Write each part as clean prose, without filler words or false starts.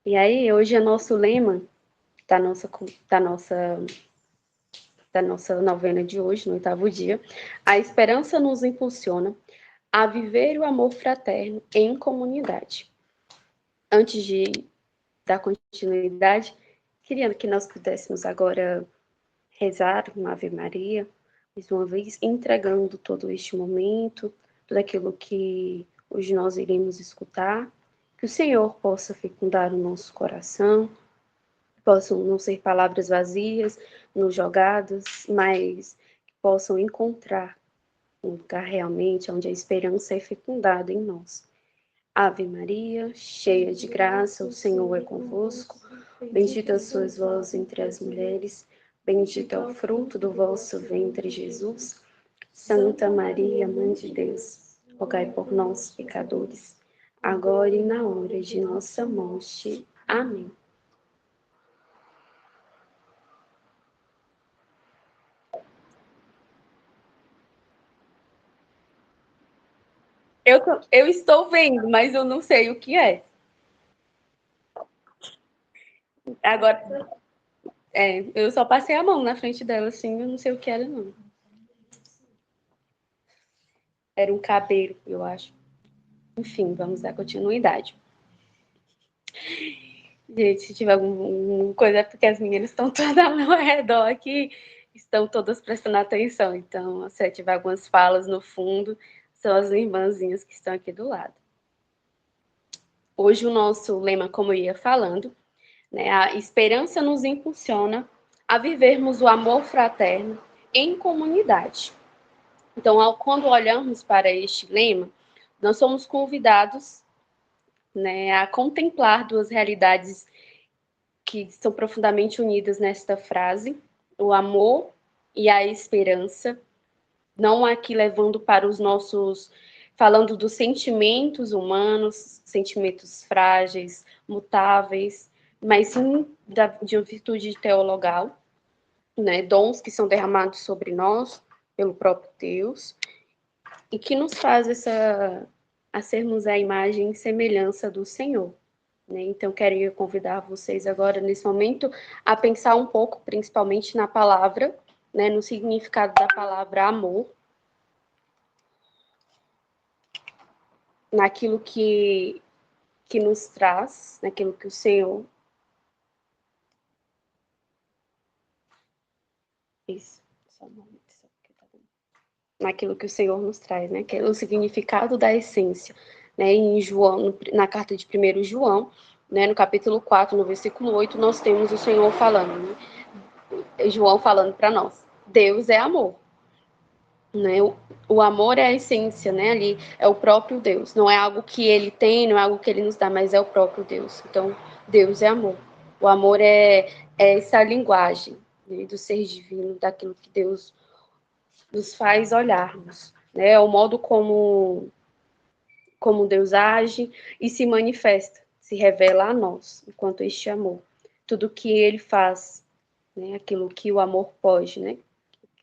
E aí, hoje é nosso lema da nossa novena de hoje, no 8º dia. A esperança nos impulsiona a viver o amor fraterno em comunidade. Antes de dar continuidade, queria que nós pudéssemos agora rezar uma Ave Maria, mais uma vez, entregando todo este momento, tudo aquilo que hoje nós iremos escutar, que o Senhor possa fecundar o nosso coração, possam não ser palavras vazias, não jogadas, mas que possam encontrar um lugar realmente onde a esperança é fecundada em nós. Ave Maria, cheia de graça, o Senhor é convosco. Bendita sois vós entre as mulheres, bendito é o fruto do vosso ventre, Jesus. Santa Maria, Mãe de Deus, rogai por nós, pecadores, agora e na hora de nossa morte. Amém. Eu estou vendo, mas eu não sei o que é. Agora, eu só passei a mão na frente dela, assim, eu não sei o que era, não. Era um cabelo, eu acho. Enfim, vamos dar continuidade. Gente, se tiver alguma coisa, é porque as meninas estão todas ao meu redor aqui, estão todas prestando atenção. Então, se tiver algumas falas no fundo, são as irmãzinhas que estão aqui do lado. Hoje o nosso lema, como eu ia falando, né, a esperança nos impulsiona a vivermos o amor fraterno em comunidade. Então, quando olhamos para este lema, nós somos convidados, né, a contemplar duas realidades que são profundamente unidas nesta frase, o amor e a esperança, não aqui levando para os nossos, falando dos sentimentos humanos, sentimentos frágeis, mutáveis, mas sim de uma virtude teologal, né, dons que são derramados sobre nós pelo próprio Deus, e que nos faz a sermos a imagem e semelhança do Senhor. Né? Então, quero convidar vocês agora, nesse momento, a pensar um pouco, principalmente na palavra, né, no significado da palavra amor, naquilo que nos traz, naquilo que o Senhor... Isso, só um momento, naquilo que o Senhor nos traz, né, que é o significado da essência, né, em João, na carta de 1 João, né, no capítulo 4, no versículo 8, nós temos o Senhor falando, né, João falando para nós, Deus é amor, né, o amor é a essência, né, ali é o próprio Deus, não é algo que ele tem, não é algo que ele nos dá, mas é o próprio Deus, então Deus é amor, o amor é essa linguagem, né, do ser divino, daquilo que Deus nos faz olharmos, né? É o modo como Deus age e se manifesta, se revela a nós, enquanto este amor. Tudo que ele faz, né? Aquilo que o amor pode, né?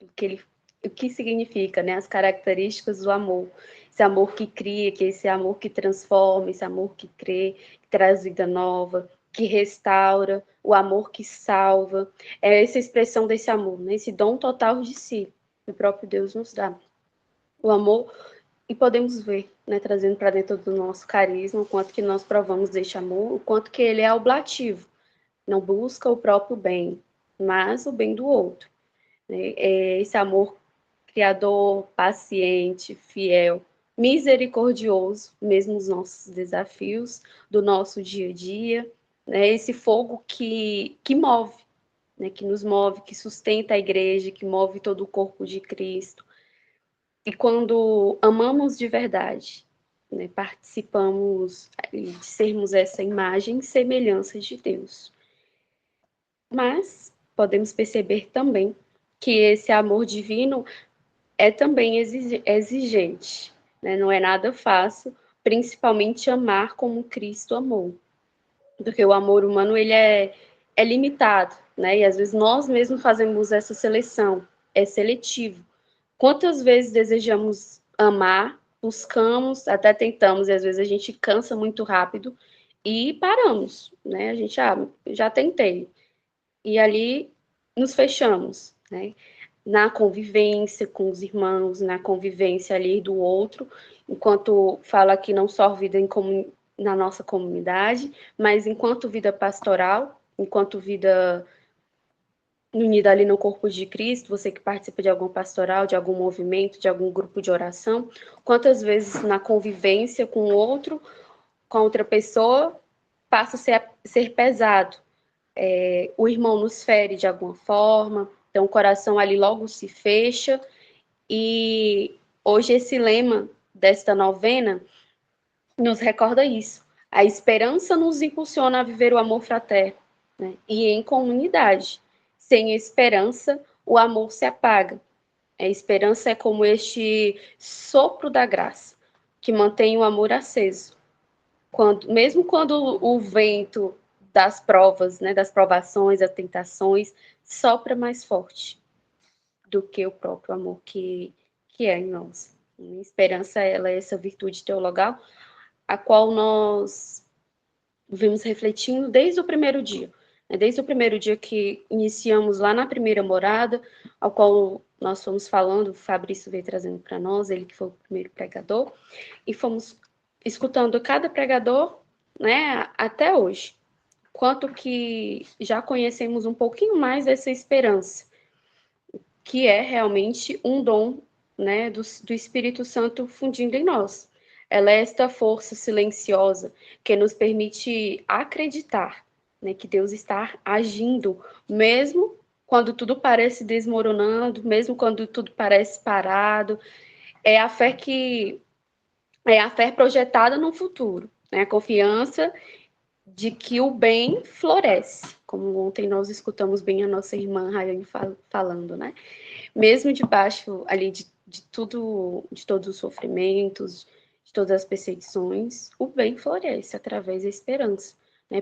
O que significa, né? As características do amor. Esse amor que cria, que é esse amor que transforma, esse amor que crê, que traz vida nova, que restaura, o amor que salva. É essa expressão desse amor, né? Esse dom total de si, que o próprio Deus nos dá. O amor, e podemos ver, né, trazendo para dentro do nosso carisma, o quanto que nós provamos deste amor, o quanto que ele é oblativo, não busca o próprio bem, mas o bem do outro. Né? É esse amor criador, paciente, fiel, misericordioso, mesmo nos nossos desafios do nosso dia a dia, né? Esse fogo que move, né? Que nos move, que sustenta a igreja, que move todo o corpo de Cristo. E quando amamos de verdade, né, participamos de sermos essa imagem e semelhança de Deus. Mas podemos perceber também que esse amor divino é também exigente, né? Não é nada fácil, principalmente amar como Cristo amou. Porque o amor humano ele é limitado, né? E às vezes nós mesmos fazemos essa seleção, é seletivo. Quantas vezes desejamos amar, buscamos, até tentamos, e às vezes a gente cansa muito rápido, e paramos, né? A gente, já tentei. E ali nos fechamos, né? Na convivência com os irmãos, na convivência ali do outro, enquanto fala que não só vida na nossa comunidade, mas enquanto vida pastoral, enquanto vida unida ali no corpo de Cristo, você que participa de algum pastoral, de algum movimento, de algum grupo de oração, quantas vezes na convivência com o outro, com outra pessoa, passa a ser pesado. O irmão nos fere de alguma forma, então o coração ali logo se fecha, e hoje esse lema desta novena nos recorda isso. A esperança nos impulsiona a viver o amor fraterno, né? E em comunidade. Sem esperança, o amor se apaga. A esperança é como este sopro da graça, que mantém o amor aceso. Mesmo quando o vento das provas, né, das provações, das tentações, sopra mais forte do que o próprio amor que é em nós. A esperança, ela é essa virtude teologal, a qual nós vimos refletindo desde o primeiro dia. Desde o primeiro dia que iniciamos lá na primeira morada, ao qual nós fomos falando, o Fabrício veio trazendo para nós, ele que foi o primeiro pregador, e fomos escutando cada pregador, né, até hoje. Quanto que já conhecemos um pouquinho mais dessa esperança, que é realmente um dom, né, do Espírito Santo fundindo em nós. Ela é esta força silenciosa que nos permite acreditar, né, que Deus está agindo, mesmo quando tudo parece desmoronando, mesmo quando tudo parece parado. É a fé projetada no futuro, né? A confiança de que o bem floresce, como ontem nós escutamos bem a nossa irmã Rayane falando, né? Mesmo debaixo ali de todos os sofrimentos, de todas as perseguições, o bem floresce através da esperança, né?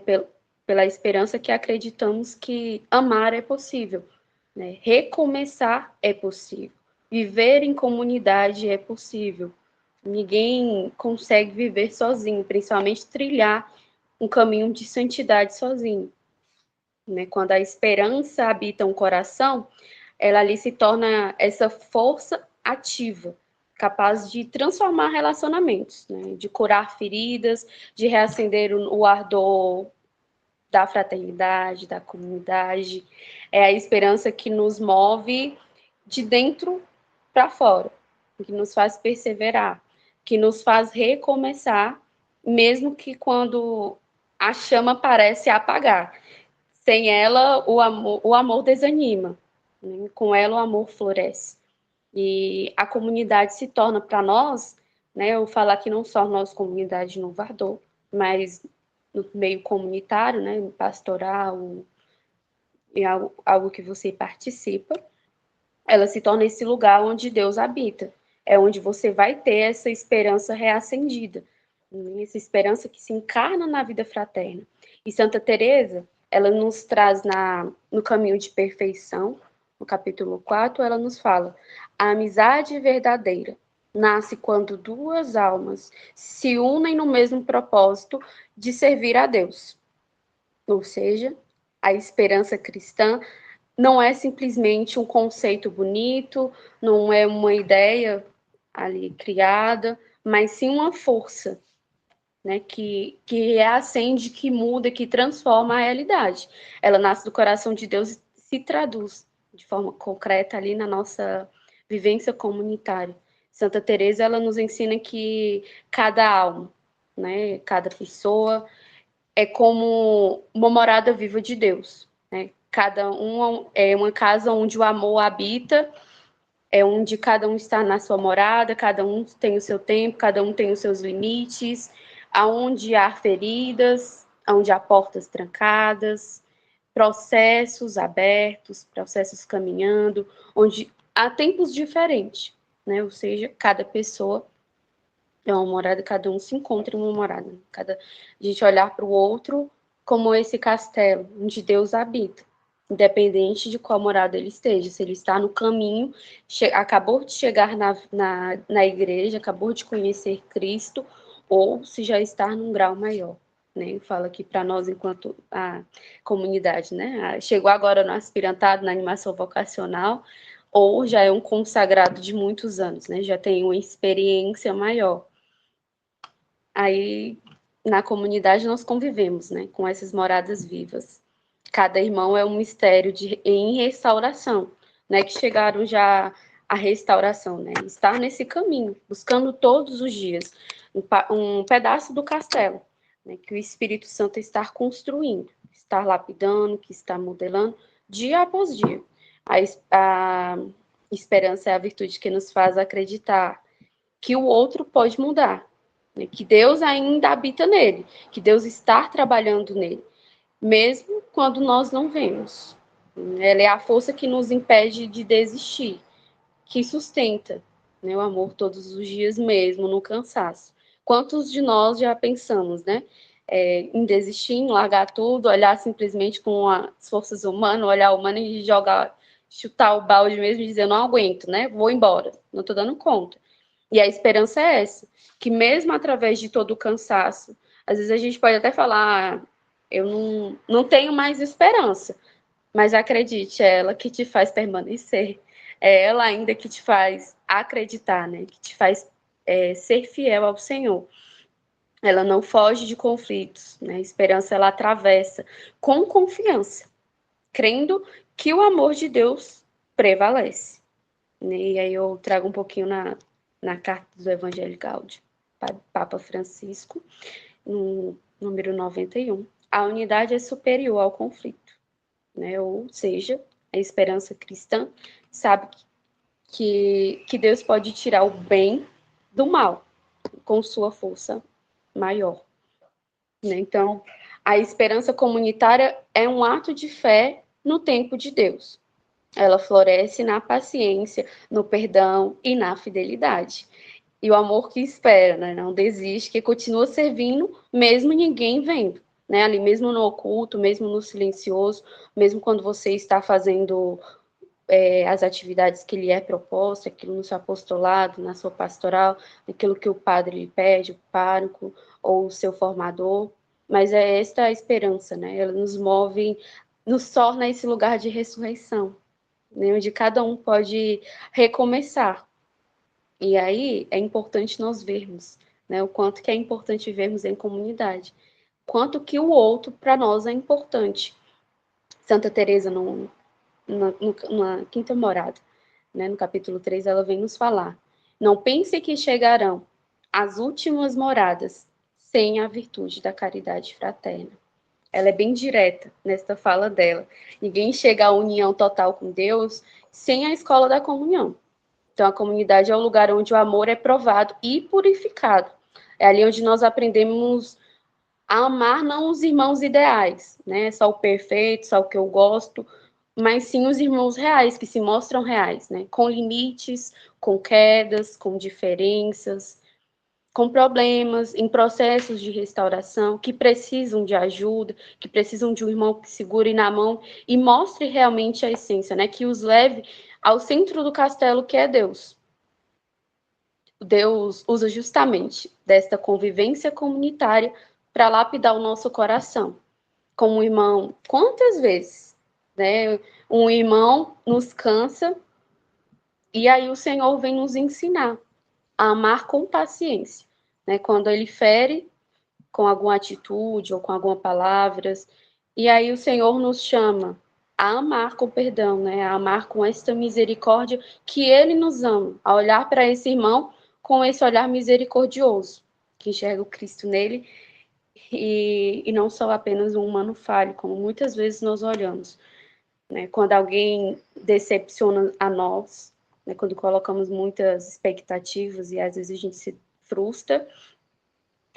Pela esperança que acreditamos que amar é possível, né? Recomeçar é possível, viver em comunidade é possível. Ninguém consegue viver sozinho, principalmente trilhar um caminho de santidade sozinho, né? Quando a esperança habita um coração, ela ali se torna essa força ativa, capaz de transformar relacionamentos, né? De curar feridas, de reacender o ardor da fraternidade, da comunidade. É a esperança que nos move de dentro para fora, que nos faz perseverar, que nos faz recomeçar, mesmo que quando a chama parece apagar. Sem ela, o amor desanima, né? Com ela, o amor floresce. E a comunidade se torna para nós, né, eu falar que não só nós, comunidade no Vardô, mas no meio comunitário, né, pastoral, e algo que você participa, ela se torna esse lugar onde Deus habita. É onde você vai ter essa esperança reacendida, essa esperança que se encarna na vida fraterna. E Santa Teresa, ela nos traz no caminho de perfeição, no capítulo 4, ela nos fala: a amizade verdadeira nasce quando duas almas se unem no mesmo propósito de servir a Deus. Ou seja, a esperança cristã não é simplesmente um conceito bonito, não é uma ideia ali criada, mas sim uma força, né, que reacende, que muda, que transforma a realidade. Ela nasce do coração de Deus e se traduz de forma concreta ali na nossa vivência comunitária. Santa Teresa, ela nos ensina que cada alma, né, cada pessoa é como uma morada viva de Deus, né? Cada um é uma casa onde o amor habita, é onde cada um está na sua morada, cada um tem o seu tempo, cada um tem os seus limites, aonde há feridas, aonde há portas trancadas, processos abertos, processos caminhando, onde há tempos diferentes, né? Ou seja, cada pessoa é uma morada, cada um se encontra em uma morada. A gente olhar para o outro como esse castelo onde Deus habita, independente de qual morada ele esteja. Se ele está no caminho, acabou de chegar na igreja, acabou de conhecer Cristo, ou se já está num grau maior. né? Fala aqui para nós enquanto a comunidade, né? Chegou agora no aspirantado, na animação vocacional, ou já é um consagrado de muitos anos, né? Já tem uma experiência maior. Aí, na comunidade, nós convivemos, né? Com essas moradas vivas. Cada irmão é um mistério em restauração, né? Que chegaram já à restauração, né? Estar nesse caminho, buscando todos os dias um pedaço do castelo, né? Que o Espírito Santo está construindo, está lapidando, que está modelando, dia após dia. A esperança é a virtude que nos faz acreditar que o outro pode mudar, né? Que Deus ainda habita nele, que Deus está trabalhando nele, mesmo quando nós não vemos. Ela é a força que nos impede de desistir, que sustenta, né, o amor todos os dias mesmo, no cansaço. Quantos de nós já pensamos, né, em desistir, em largar tudo, olhar simplesmente com as forças humanas, olhar humano e jogar, chutar o balde mesmo e dizer, não aguento, né, vou embora, não estou dando conta. E a esperança é essa, que mesmo através de todo o cansaço, às vezes a gente pode até falar, eu não tenho mais esperança, mas acredite, é ela que te faz permanecer, é ela ainda que te faz acreditar, né? Que te faz ser fiel ao Senhor. Ela não foge de conflitos, né? A esperança ela atravessa com confiança, crendo que o amor de Deus prevalece. E aí eu trago um pouquinho na carta do Evangelho Gaudium, Papa Francisco, no número 91. A unidade é superior ao conflito, né? Ou seja, a esperança cristã sabe que Deus pode tirar o bem do mal com sua força maior, né? Então, a esperança comunitária é um ato de fé no tempo de Deus. Ela floresce na paciência, no perdão e na fidelidade. E o amor que espera, né? Não desiste, que continua servindo, mesmo ninguém vendo. Né? Ali mesmo no oculto, mesmo no silencioso, mesmo quando você está fazendo as atividades que lhe é proposta, aquilo no seu apostolado, na sua pastoral, aquilo que o padre lhe pede, o pároco ou o seu formador. Mas é esta a esperança, né? Ela nos move, nos torna esse lugar de ressurreição, né? Onde cada um pode recomeçar. E aí é importante nós vermos, né? O quanto que é importante vermos em comunidade, quanto que o outro para nós é importante. Santa Teresa na quinta morada, né, no capítulo 3, ela vem nos falar: não pense que chegarão às últimas moradas sem a virtude da caridade fraterna. Ela é bem direta nesta fala dela. Ninguém chega à união total com Deus sem a escola da comunhão. Então, a comunidade é o lugar onde o amor é provado e purificado. É ali onde nós aprendemos a amar não os irmãos ideais, né? Só o perfeito, só o que eu gosto, mas sim os irmãos reais, que se mostram reais, né? Com limites, com quedas, com diferenças, com problemas, em processos de restauração, que precisam de ajuda, que precisam de um irmão que segure na mão e mostre realmente a essência, né? Que os leve ao centro do castelo, que é Deus. Deus usa justamente desta convivência comunitária para lapidar o nosso coração. Como um irmão, quantas vezes, né? Um irmão nos cansa e aí o Senhor vem nos ensinar a amar com paciência, né? Quando ele fere com alguma atitude ou com alguma palavras, e aí o Senhor nos chama a amar com perdão, né? A amar com esta misericórdia que ele nos ama, a olhar para esse irmão com esse olhar misericordioso, que enxerga o Cristo nele e não só apenas um humano falho, como muitas vezes nós olhamos, né? Quando alguém decepciona a nós, né? Quando colocamos muitas expectativas e às vezes a gente se frustra,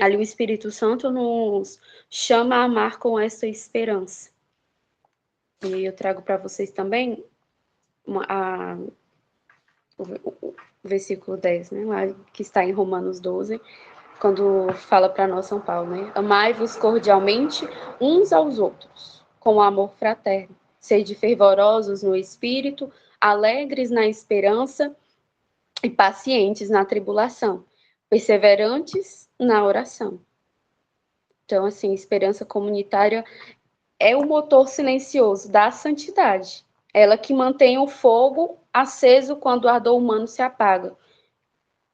ali o Espírito Santo nos chama a amar com essa esperança. E eu trago para vocês também o versículo 10, né? Lá, que está em Romanos 12, quando fala para nós São Paulo, né? Amai-vos cordialmente uns aos outros, com amor fraterno. Sede fervorosos no espírito, alegres na esperança e pacientes na tribulação, perseverantes na oração. Então, assim, esperança comunitária é o motor silencioso da santidade. Ela que mantém o fogo aceso quando o ardor humano se apaga.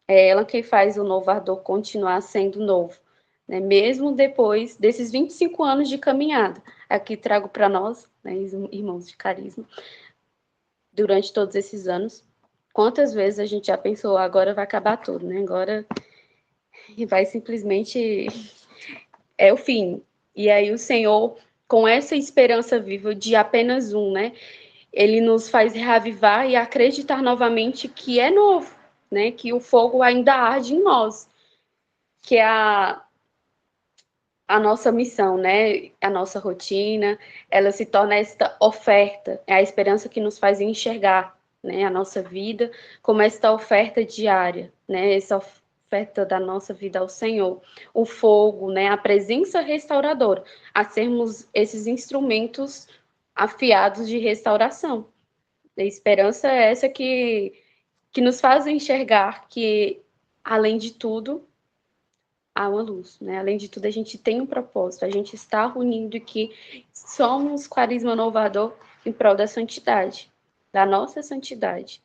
É ela que faz o novo ardor continuar sendo novo, né? Mesmo depois desses 25 anos de caminhada. Aqui trago para nós, né, irmãos de carisma, durante todos esses anos, quantas vezes a gente já pensou, agora vai acabar tudo, né? Agora vai simplesmente é o fim. E aí o Senhor, com essa esperança viva de apenas um, né? Ele nos faz reavivar e acreditar novamente que é novo, né? Que o fogo ainda arde em nós, que é a nossa missão, né? A nossa rotina, ela se torna esta oferta, é a esperança que nos faz enxergar, né? A nossa vida como esta oferta diária, né? Essa oferta da nossa vida ao Senhor, o fogo, né? A presença restauradora, a sermos esses instrumentos afiados de restauração. A esperança é essa que nos faz enxergar que, além de tudo, há uma luz, né? Além de tudo, a gente tem um propósito, a gente está unindo que somos carisma inovador em prol da santidade, da nossa santidade,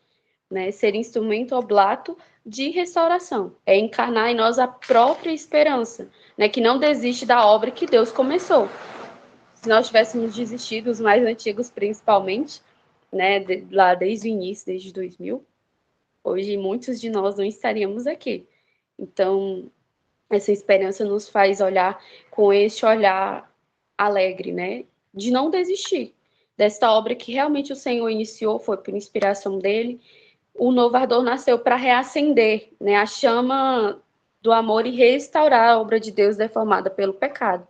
né? Ser instrumento oblato de restauração, é encarnar em nós a própria esperança, né? Que não desiste da obra que Deus começou. Se nós tivéssemos desistido, os mais antigos principalmente, né? Lá desde o início, desde 2000, hoje muitos de nós não estaríamos aqui. Então, essa esperança nos faz olhar com este olhar alegre, né? De não desistir desta obra que realmente o Senhor iniciou, foi por inspiração dele. O novo ardor nasceu para reacender, né, a chama do amor e restaurar a obra de Deus deformada pelo pecado.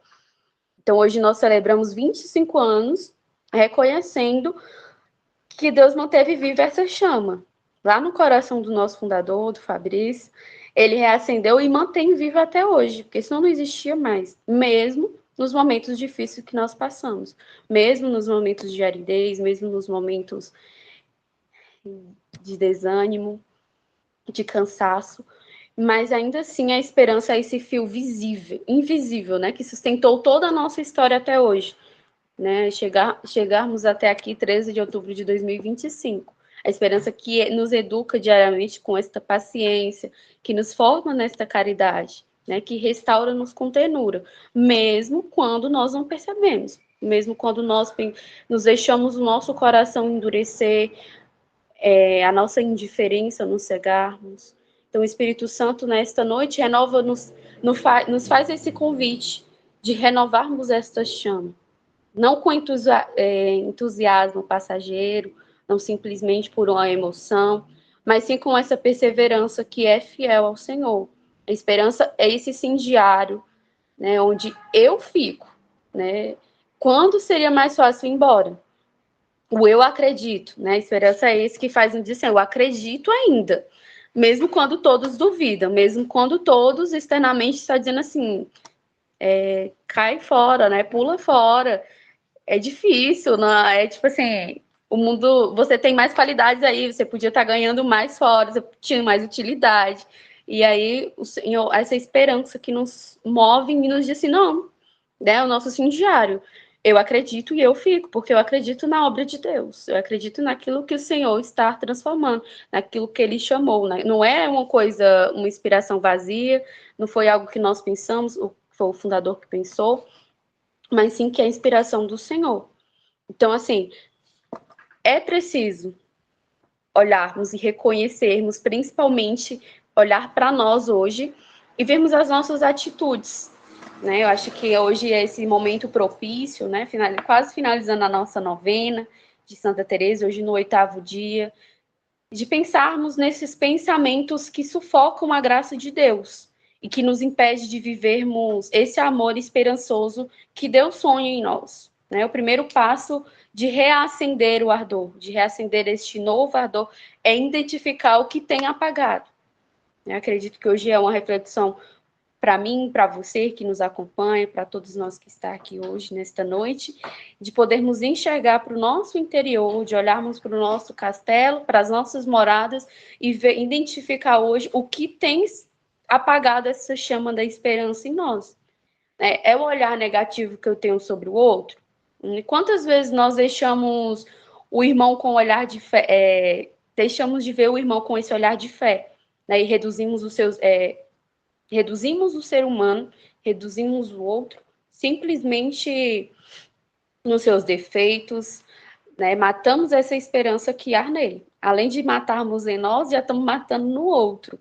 Então, hoje nós celebramos 25 anos reconhecendo que Deus manteve viva essa chama. Lá no coração do nosso fundador, do Fabrício, ele reacendeu e mantém vivo até hoje, porque senão não existia mais, mesmo nos momentos difíceis que nós passamos, mesmo nos momentos de aridez, mesmo nos momentos de desânimo, de cansaço, mas ainda assim a esperança é esse fio visível, invisível, né, que sustentou toda a nossa história até hoje, né, chegarmos até aqui, 13 de outubro de 2025. A esperança que nos educa diariamente com esta paciência, que nos forma nesta caridade, né, que restaura-nos com ternura, mesmo quando nós não percebemos, mesmo quando nós nos deixamos o nosso coração endurecer, a nossa indiferença nos cegarmos. Então, o Espírito Santo, nesta noite, nos faz esse convite de renovarmos esta chama, não com entusiasmo passageiro, não simplesmente por uma emoção, mas sim com essa perseverança que é fiel ao Senhor. A esperança é esse sim diário, né, onde eu fico, né? Quando seria mais fácil ir embora? O eu acredito, né? A esperança é esse que faz me dizer, eu acredito ainda, mesmo quando todos duvidam, mesmo quando todos externamente estão dizendo assim, cai fora, né? Pula fora. É difícil, né? É tipo assim, o mundo, você tem mais qualidades aí, você podia estar ganhando mais fora, você tinha mais utilidade. E aí, essa esperança que nos move e nos diz assim, não, né? O nosso sim diário. Eu acredito e eu fico, porque eu acredito na obra de Deus. Eu acredito naquilo que o Senhor está transformando, naquilo que Ele chamou. Né? Não é uma coisa, uma inspiração vazia, não foi algo que nós pensamos, foi o fundador que pensou, mas sim que é a inspiração do Senhor. Então, assim, é preciso olharmos e reconhecermos, principalmente olhar para nós hoje e vermos as nossas atitudes, né? Eu acho que hoje é esse momento propício, né? Quase finalizando a nossa novena de Santa Teresa, hoje no 8º dia, de pensarmos nesses pensamentos que sufocam a graça de Deus e que nos impede de vivermos esse amor esperançoso que Deus sonha em nós. Né? O primeiro passo de reacender o ardor, de reacender este novo ardor, é identificar o que tem apagado. Eu acredito que hoje é uma reflexão para mim, para você que nos acompanha, para todos nós que está aqui hoje, nesta noite, de podermos enxergar para o nosso interior, de olharmos para o nosso castelo, para as nossas moradas e identificar hoje o que tem apagado essa chama da esperança em nós. É o olhar negativo que eu tenho sobre o outro? E quantas vezes nós deixamos o irmão com olhar de fé, deixamos de ver o irmão com esse olhar de fé, né? E reduzimos o ser humano, reduzimos o outro, simplesmente nos seus defeitos, né? Matamos essa esperança que há nele. Além de matarmos em nós, já estamos matando no outro.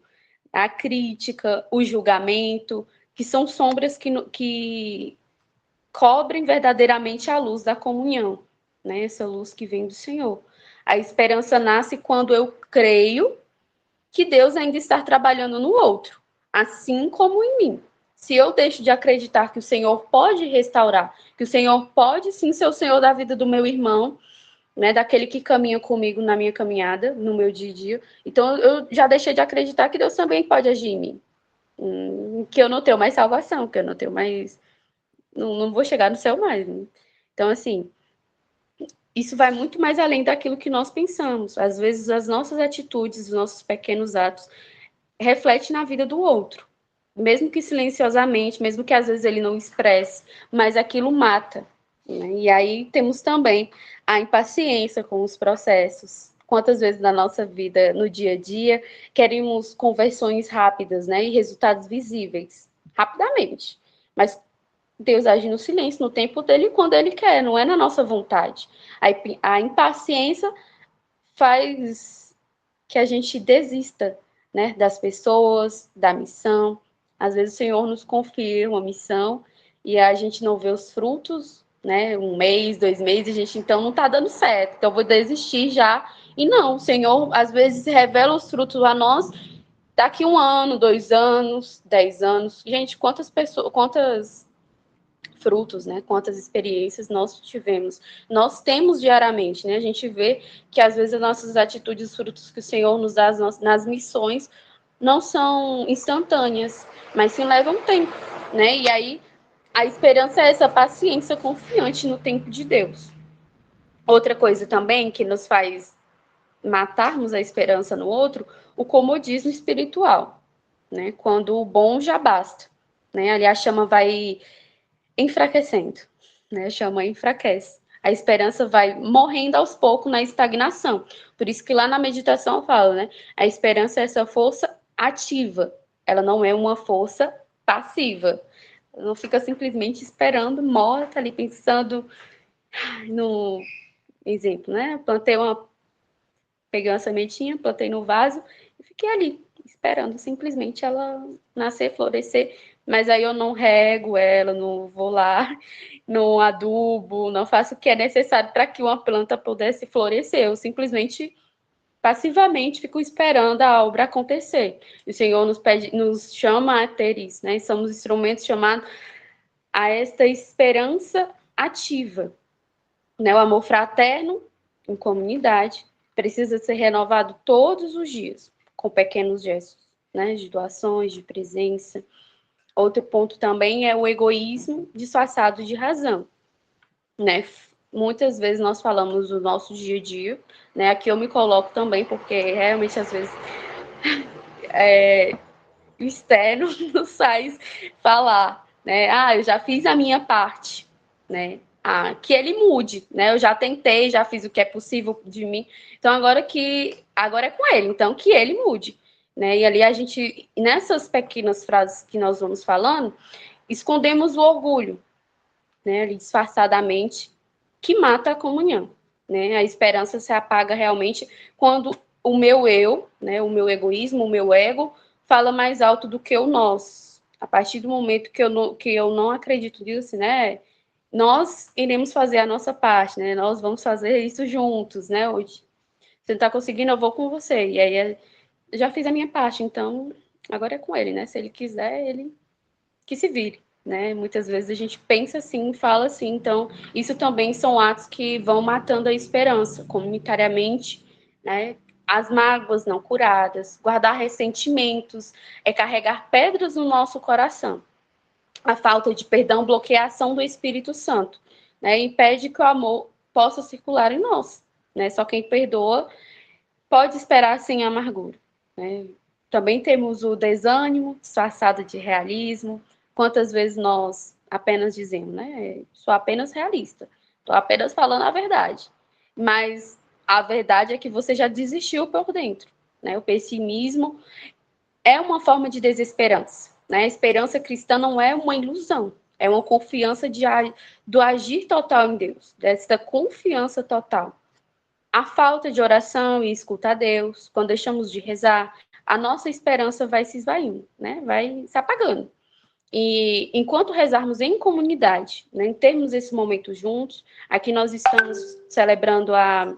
A crítica, o julgamento, que são sombras que cobrem verdadeiramente a luz da comunhão, né? Essa luz que vem do Senhor. A esperança nasce quando eu creio que Deus ainda está trabalhando no outro, assim como em mim. Se eu deixo de acreditar que o Senhor pode restaurar, que o Senhor pode sim ser o Senhor da vida do meu irmão, né, daquele que caminha comigo na minha caminhada, no meu dia a dia, então eu já deixei de acreditar que Deus também pode agir em mim. Que eu não tenho mais salvação, que eu não tenho mais. Não vou chegar no céu mais. Né? Então, assim, isso vai muito mais além daquilo que nós pensamos. Às vezes, as nossas atitudes, os nossos pequenos atos, refletem na vida do outro. Mesmo que silenciosamente, mesmo que às vezes ele não expresse, mas aquilo mata. Né? E aí temos também a impaciência com os processos. Quantas vezes na nossa vida, no dia a dia, queremos conversões rápidas, né? E resultados visíveis, rapidamente. Mas Deus age no silêncio, no tempo dele, quando ele quer, não é na nossa vontade. A impaciência faz que a gente desista, né, das pessoas, da missão. Às vezes o Senhor nos confia uma missão e a gente não vê os frutos, né, 1 mês, 2 meses, a gente então não está dando certo, então eu vou desistir já. E não, o Senhor às vezes revela os frutos a nós daqui 1 ano, 2 anos, 10 anos. Gente, quantas frutos, né? Quantas experiências nós tivemos. Nós temos diariamente, né? A gente vê que às vezes as nossas atitudes, os frutos que o Senhor nos dá nas missões, não são instantâneas, mas sim levam tempo, né? E aí a esperança é essa paciência confiante no tempo de Deus. Outra coisa também que nos faz matarmos a esperança no outro, o comodismo espiritual, né? Quando o bom já basta, né? Ali a chama vai enfraquecendo, né? A chama enfraquece. A esperança vai morrendo aos poucos na estagnação. Por isso que lá na meditação eu falo, né? A esperança é essa força ativa. Ela não é uma força passiva. Ela não fica simplesmente esperando, morta ali pensando no exemplo, né? Peguei uma sementinha, plantei no vaso e fiquei ali esperando simplesmente ela nascer, florescer, mas aí eu não rego ela, não vou lá, não adubo, não faço o que é necessário para que uma planta pudesse florescer. Eu simplesmente passivamente fico esperando a obra acontecer. O Senhor nos chama a ter isso, né? Somos instrumentos chamados a esta esperança ativa, né? O amor fraterno em comunidade precisa ser renovado todos os dias, com pequenos gestos, né? De doações, de presença. Outro ponto também é o egoísmo disfarçado de razão, né? Muitas vezes nós falamos do nosso dia a dia, né? Aqui eu me coloco também, porque realmente às vezes o externo nos faz falar, né? Ah, eu já fiz a minha parte, né? Ah, que ele mude, né? Eu já tentei, já fiz o que é possível de mim. Então agora é com ele, então que ele mude, né? E ali a gente nessas pequenas frases que nós vamos falando, escondemos o orgulho, né? Ali, disfarçadamente, que mata a comunhão, né? A esperança se apaga realmente quando o meu eu, né? O meu egoísmo, o meu ego fala mais alto do que o nós. A partir do momento que eu não acredito nisso, né? Nós iremos fazer a nossa parte, né? Nós vamos fazer isso juntos, né? Hoje, você não está conseguindo, eu vou com você. E aí, eu já fiz a minha parte, então agora é com ele, né? Se ele quiser, ele que se vire, né? Muitas vezes a gente pensa assim, fala assim, então isso também são atos que vão matando a esperança comunitariamente, né? As mágoas não curadas, guardar ressentimentos, é carregar pedras no nosso coração. A falta de perdão bloqueia a ação do Espírito Santo, né? Impede que o amor possa circular em nós, né? Só quem perdoa pode esperar sem amargura, né? Também temos o desânimo disfarçado de realismo. Quantas vezes nós apenas dizendo, né? Sou apenas realista. Estou apenas falando a verdade. Mas a verdade é que você já desistiu por dentro, né? O pessimismo é uma forma de desesperança, né? A esperança cristã não é uma ilusão, é uma confiança do agir total em Deus, dessa confiança total. A falta de oração e escuta a Deus, quando deixamos de rezar, a nossa esperança vai se esvaindo, né? Vai se apagando. E enquanto rezarmos em comunidade, né, termos esse momento juntos, aqui nós estamos celebrando a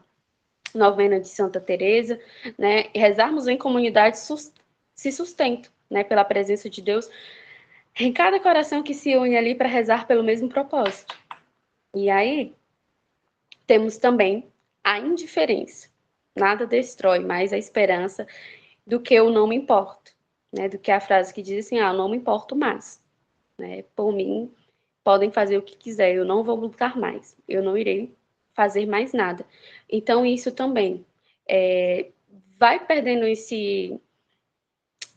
novena de Santa Teresa, né? E rezarmos em comunidade se sustenta, né, pela presença de Deus em cada coração que se une ali para rezar pelo mesmo propósito. E aí temos também a indiferença. Nada destrói mais a esperança do que o não me importo, né? Do que a frase que diz assim, eu não me importo mais, né? Por mim, podem fazer o que quiser, eu não vou lutar mais, eu não irei fazer mais nada. Então, isso também vai perdendo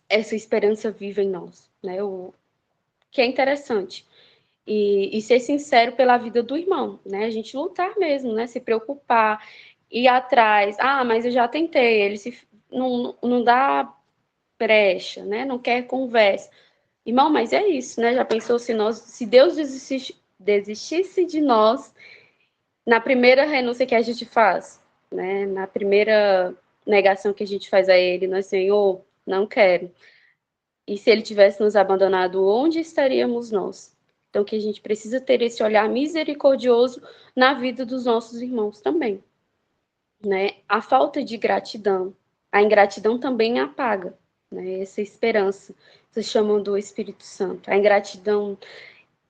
essa esperança viva em nós, né? O que é interessante. E ser sincero pela vida do irmão, né? A gente lutar mesmo, né? Se preocupar, ir atrás. Ah, mas eu já tentei, ele não dá brecha, né? Não quer conversa. Irmão, mas é isso, né? Já pensou se Deus desistisse de nós na primeira renúncia que a gente faz, né? Na primeira negação que a gente faz a ele, nós, Senhor, não quero. E se ele tivesse nos abandonado, onde estaríamos nós? Então, que a gente precisa ter esse olhar misericordioso na vida dos nossos irmãos também, né? A falta de gratidão, a ingratidão também apaga, né? Essa esperança, vocês chamam do Espírito Santo. A ingratidão,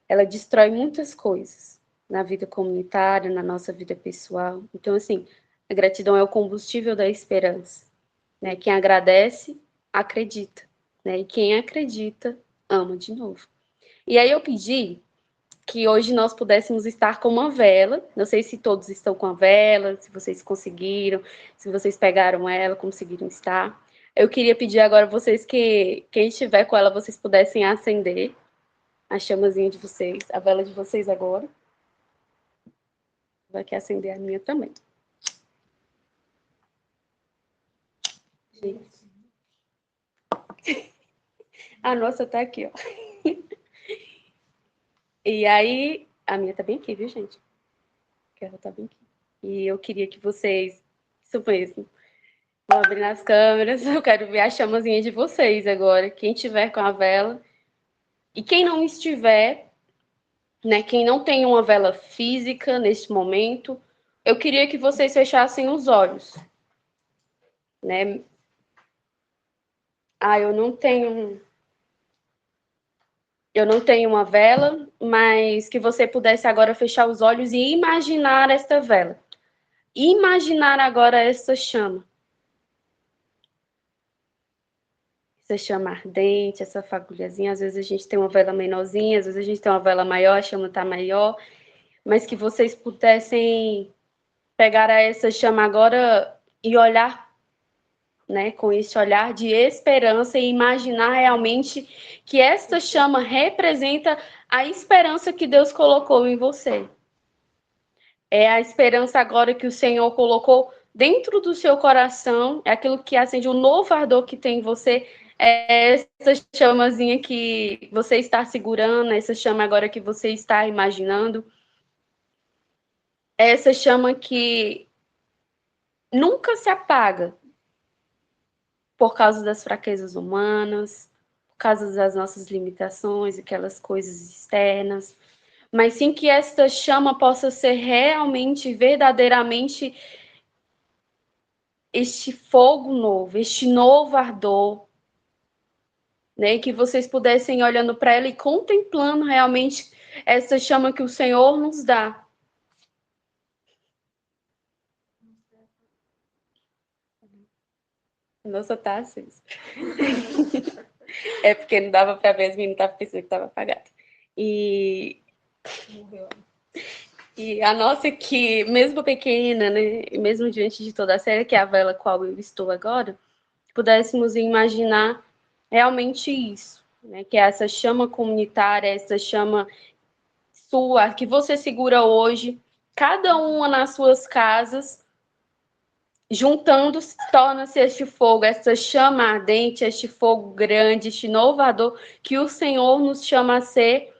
ela destrói muitas coisas na vida comunitária, na nossa vida pessoal. Então, assim, a gratidão é o combustível da esperança, né? Quem agradece, acredita, né? E quem acredita, ama de novo. E aí eu pedi que hoje nós pudéssemos estar com uma vela. Não sei se todos estão com a vela, se vocês conseguiram, se vocês pegaram ela, conseguiram estar. Eu queria pedir agora a vocês que quem estiver com ela, vocês pudessem acender a chamazinha de vocês, a vela de vocês agora. Vai aqui acender a minha também. Gente. A nossa tá aqui, ó. E aí, a minha tá bem aqui, viu, gente? Ela tá bem aqui. E eu queria que vocês, isso mesmo, vou abrir as câmeras, eu quero ver a chamazinha de vocês agora. Quem tiver com a vela. E quem não estiver, né, quem não tem uma vela física neste momento, eu queria que vocês fechassem os olhos, né? Ah, eu não tenho uma vela, mas que você pudesse agora fechar os olhos e imaginar esta vela. Imaginar agora essa chama. Essa chama ardente, essa fagulhazinha. Às vezes a gente tem uma vela menorzinha, às vezes a gente tem uma vela maior, a chama está maior. Mas que vocês pudessem pegar essa chama agora e olhar, né, com esse olhar de esperança e imaginar realmente que esta chama representa a esperança que Deus colocou em você. É a esperança agora que o Senhor colocou dentro do seu coração, é aquilo que acende o novo ardor que tem em você, é essa chamazinha que você está segurando, essa chama agora que você está imaginando, é essa chama que nunca se apaga por causa das fraquezas humanas, por causa das nossas limitações, aquelas coisas externas, mas sim que esta chama possa ser realmente, verdadeiramente este fogo novo, este novo ardor, né? Que vocês pudessem ir olhando para ela e contemplando realmente essa chama que o Senhor nos dá. Nossa, tá assim. É porque não dava para ver, as meninas estavam pensando que estava apagado. E a nossa que, mesmo pequena, né, mesmo diante de toda a série, que é a vela qual eu estou agora, pudéssemos imaginar realmente isso, né, que é essa chama comunitária, essa chama sua, que você segura hoje, cada uma nas suas casas, juntando, torna-se este fogo, essa chama ardente, este fogo grande, este inovador que o Senhor nos chama a ser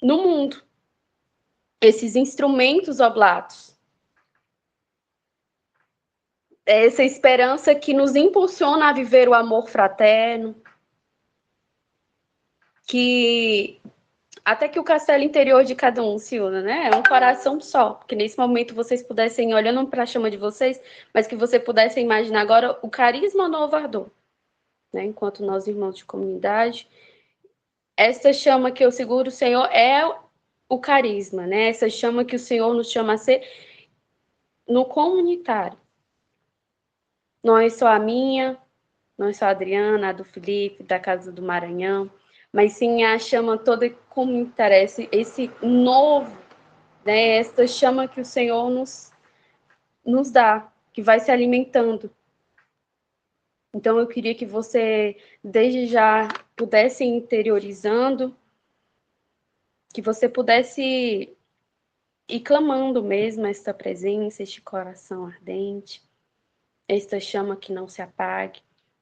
no mundo. Esses instrumentos oblatos. Essa esperança que nos impulsiona a viver o amor fraterno, que até que o castelo interior de cada um se una, né? É um coração só. Que nesse momento vocês pudessem, olhando para a chama de vocês, mas que você pudesse imaginar agora o carisma inovador, né? Enquanto nós, irmãos de comunidade, essa chama que eu seguro, Senhor, é o carisma, né? Essa chama que o Senhor nos chama a ser no comunitário. Não é só a minha, não é só a Adriana, a do Felipe, da Casa do Maranhão, mas sim a chama toda comunitária, esse novo, né? Essa chama que o Senhor nos dá, que vai se alimentando. Então, eu queria que você, desde já, pudesse ir interiorizando, que você pudesse ir clamando mesmo esta presença, este coração ardente, esta chama que não se apague.